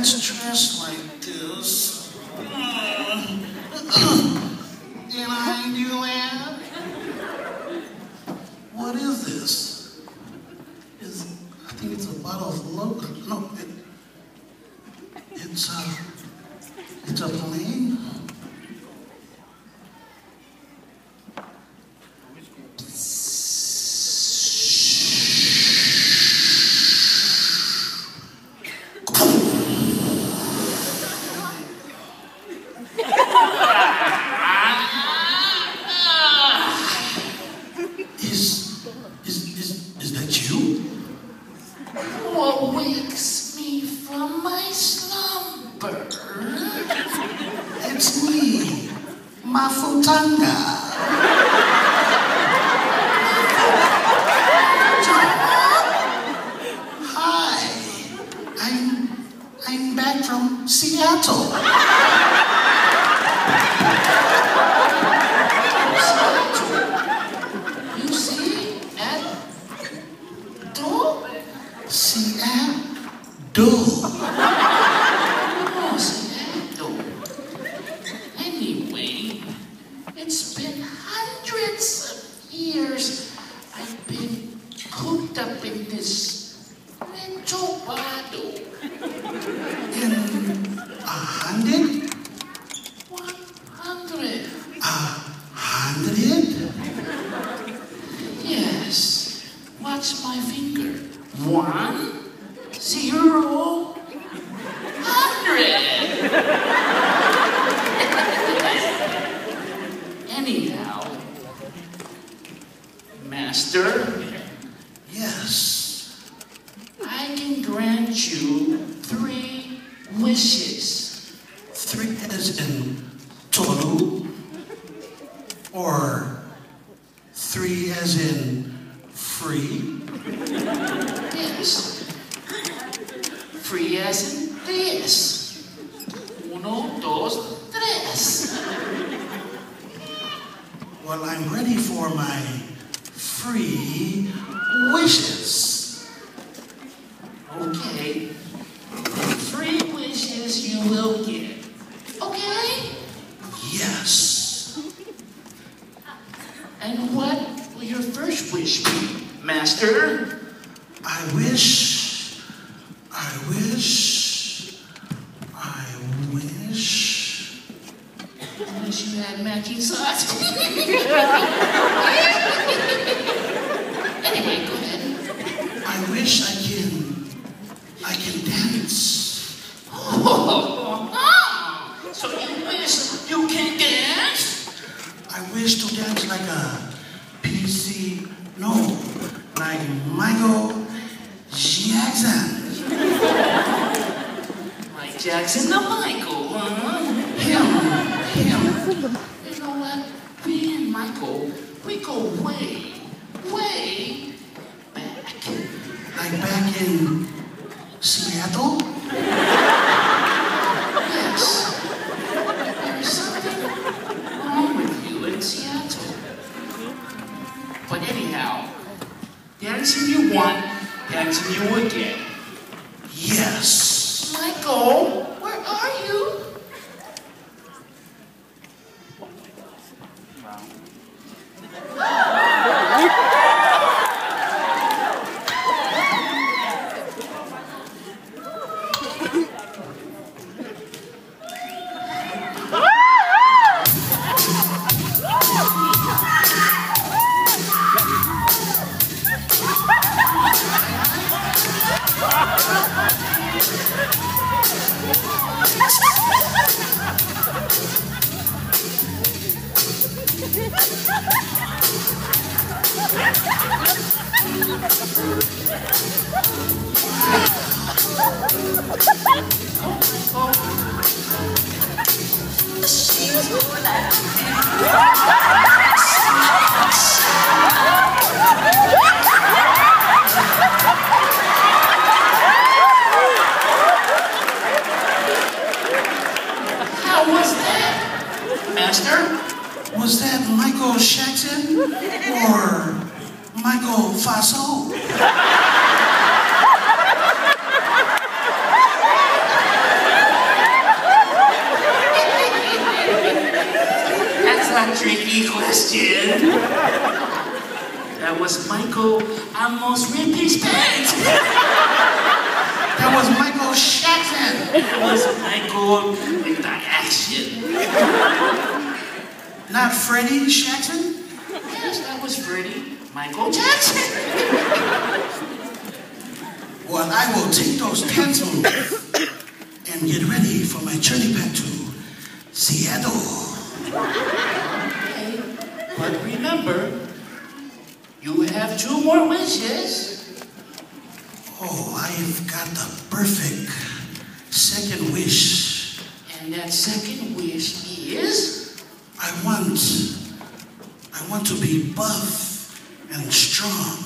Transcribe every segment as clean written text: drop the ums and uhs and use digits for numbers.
Let's dress like this. Can I do that? What is this? I think it's a bottle of local. No, it's a plane. Is that you? What wakes me from my slumber? It's me, Mafutanga. Hi, I'm back from Seattle. You see, Seattle. Anyway, it's been hundreds of years I've been cooped up in this little bottle. In 100? 100. 100? Yes. Watch my finger. 1, 0, 100. Anyhow, Master. Yes. I can grant you 3 wishes. 3 as in Tolu? Or 3 as in free? Yes. Free as in this. 1, 2, 3. Well, I'm ready for my free wishes. Okay. 3 wishes you will get. Okay? Yes. And what will your first wish be, Master? I wish you had matching socks. Anyway, go ahead. I wish I can dance. Oh, so you wish you can dance? I wish to dance like like Michael Jackson. Mike Jackson the Michael, huh? Him. You know what? Me and Michael, we go way back. Like back in Seattle? Yes. There's something wrong with you in Seattle. But anyhow, dancing you want, dancing you will get. Yes. Michael, where are you? Was that Michael Jackson or Michael Faso? tricky question. That was Michael almost ripped his pants. That was Michael Jackson. That was Michael with the action. Not Freddie Jackson? Yes, that was Freddie. Michael Jackson. Well, I will take those pencils and get ready for my journey back to Seattle. Okay, but remember, you have 2 more wishes. Oh, I've got the perfect second wish. And that second wish is? I want to be buff and strong.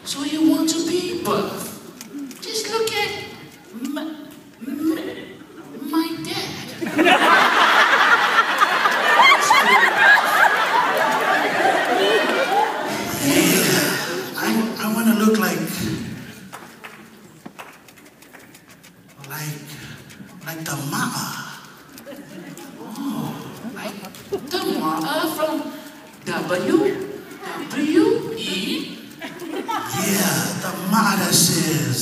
So you want to be buff? Just look at my dad. Yeah, I want to look like the Ma'a. Oh, like the Ma'a from WWE? Yeah, the Ma'a that says,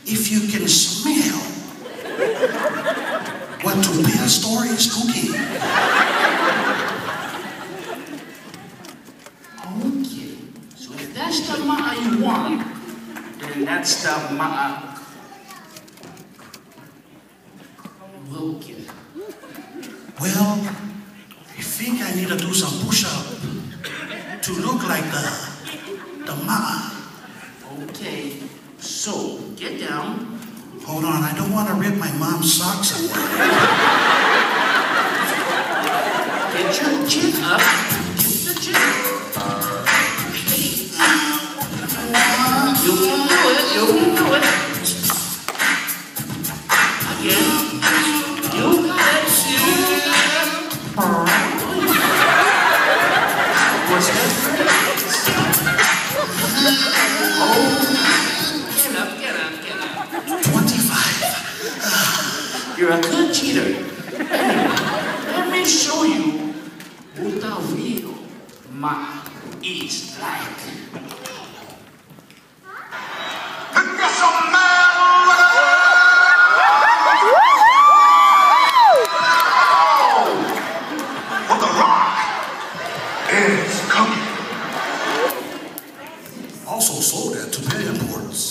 if you can smell what Tuinei store is cooking. Okay, so if that's the Ma'a you want, then that's the Ma'a we'll get. Well, I think I need to do some push-up to look like the Ma'a. Okay, so get down. Hold on, I don't want to rip my mom's socks away. Get your chin up. Get the chin up. You can do it. You can do it. Again. You got it. You got it. What's that? Oh. Get up, get up, get up. 25. You're a good cheater. Let me show you what the real Ma'a is like. What the rock is cooking. Also sold at Tuinei Imports.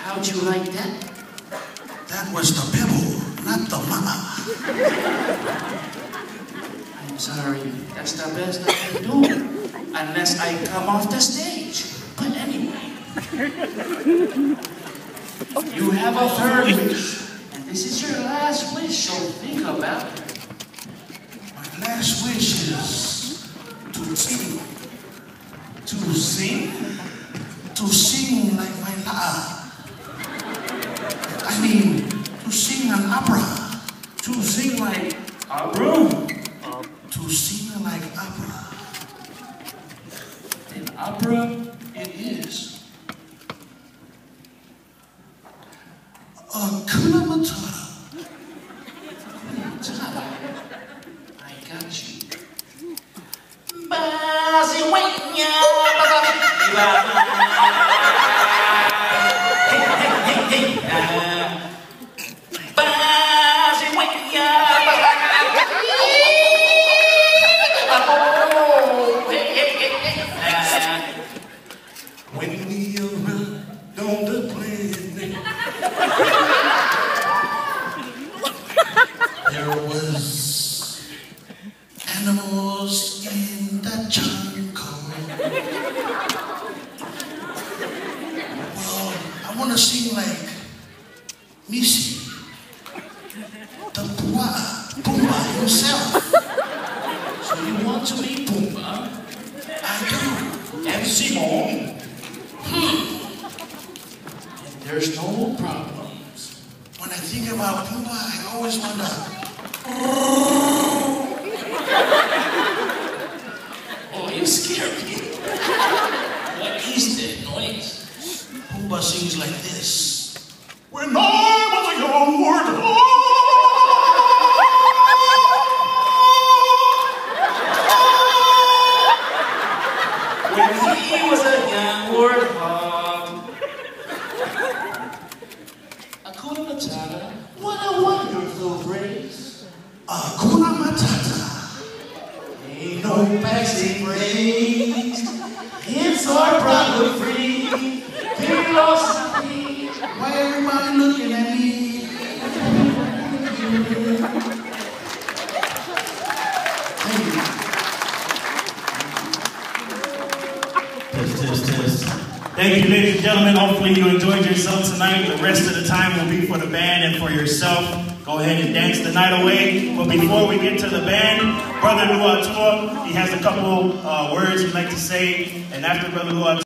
How'd you like that? That was the pebble, not the Ma'a. I'm sorry, that's the best I can do. Unless I come off the stage. But anyway, you have a third wish. And this is your last wish, so think about it. My last wish is to sing. To sing? To sing like my La'a. I mean, to sing an opera. To sing like opera? To sing like opera. An opera it is. Hakuna Matata. Matata. I got you. When we arrived on the planet, there was animals Missy, the Pumbaa himself. So you want to be Pumbaa? I do. And Simon? There's no problems. When I think about Pumbaa, I always wonder. Oh, you scare me. What is that noise? Pumbaa sings like this. When I was a young warthog, when he was a young warthog. Hakuna Matata, what a wonderful phrase. Hakuna Matata. Ain't no passing phrase. It's our problem free. Philosophy. Why everybody looking at me? Test. Thank you, ladies and gentlemen. Hopefully you enjoyed yourself tonight. The rest of the time will be for the band and for yourself. Go ahead and dance the night away. But before we get to the band, Brother Luatua, he has a couple words he'd like to say. And after Brother Luatua,